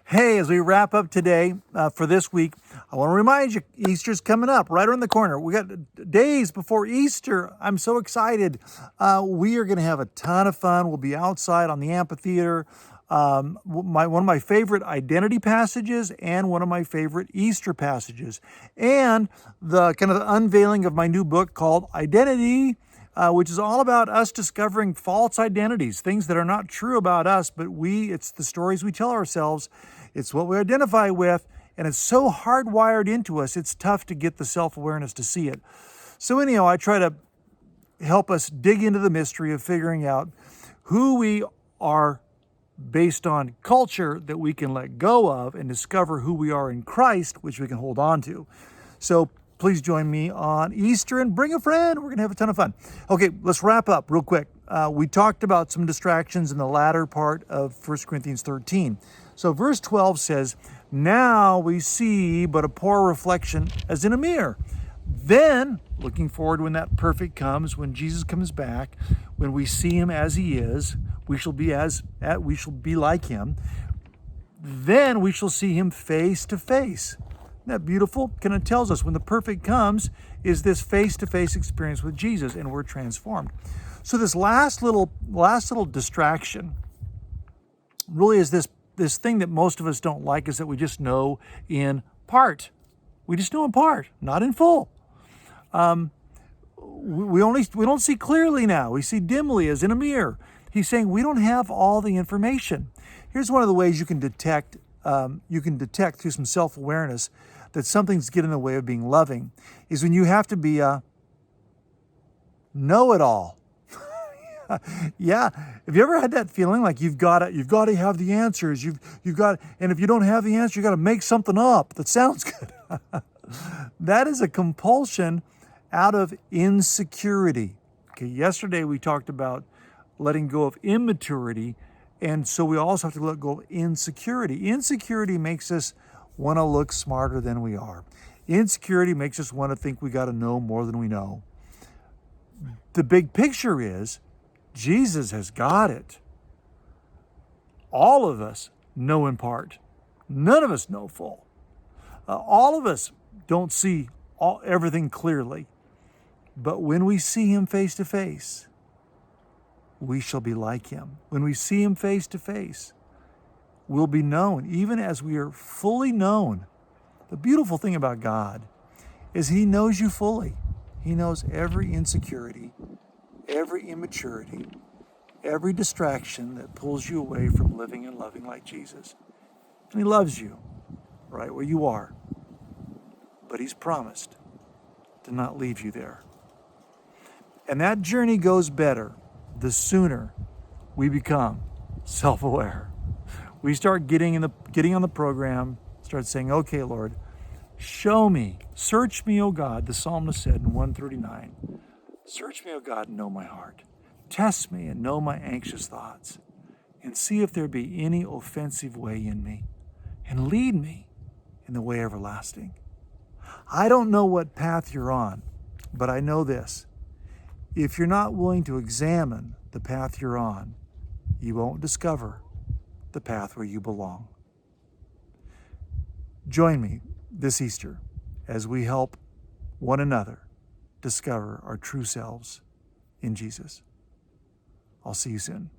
Hey, as we wrap up today for this week, I want to remind you Easter's coming up right around the corner. We got days before Easter. I'm so excited. We are going to have a ton of fun. We'll be outside on the amphitheater. One of my favorite identity passages and one of my favorite Easter passages. And the kind of the unveiling of my new book called Identity, which is all about us discovering false identities, things that are not true about us, but it's the stories we tell ourselves. It's what we identify with, and it's so hardwired into us, it's tough to get the self-awareness to see it. So anyhow, I try to help us dig into the mystery of figuring out who we are based on culture that we can let go of and discover who we are in Christ, which we can hold on to. So please join me on Easter and bring a friend. We're going to have a ton of fun. Okay, let's wrap up real quick. We talked about some distractions in the latter part of 1 Corinthians 13. So verse 12 says, "Now we see but a poor reflection as in a mirror. Then, looking forward when that perfect comes, when Jesus comes back, when we see him as he is, we shall be like him. Then we shall see him face to face." Isn't that beautiful? Kind of tells us when the perfect comes is this face-to-face experience with Jesus, and we're transformed. So this last little distraction really is this thing that most of us don't like, is that we just know in part. We just know in part, not in full. We don't see clearly now. We see dimly as in a mirror. He's saying we don't have all the information. Here's one of the ways you can detect through some self-awareness that something's getting in the way of being loving, is when you have to be a know-it-all. Yeah. Have you ever had that feeling like you've got to have the answers? And if you don't have the answer, you got to make something up that sounds good. That is a compulsion out of insecurity. Okay. Yesterday we talked about letting go of immaturity, and so we also have to let go of insecurity. Insecurity makes us want to look smarter than we are. Insecurity makes us want to think we got to know more than we know. The big picture is Jesus has got it. All of us know in part. None of us know full. All of us don't see everything clearly. But when we see him face to face, we shall be like him. When we see him face to face, we'll be known, even as we are fully known. The beautiful thing about God is he knows you fully. He knows every insecurity, every immaturity, every distraction that pulls you away from living and loving like Jesus. And he loves you right where you are. But he's promised to not leave you there. And that journey goes better the sooner we become self-aware. We start getting on the program, start saying, "Okay, Lord, show me, search me, O God," the psalmist said in 139. "Search me, O God, and know my heart. Test me and know my anxious thoughts, and see if there be any offensive way in me, and lead me in the way everlasting." I don't know what path you're on, but I know this. If you're not willing to examine the path you're on, you won't discover the path where you belong. Join me this Easter as we help one another discover our true selves in Jesus. I'll see you soon.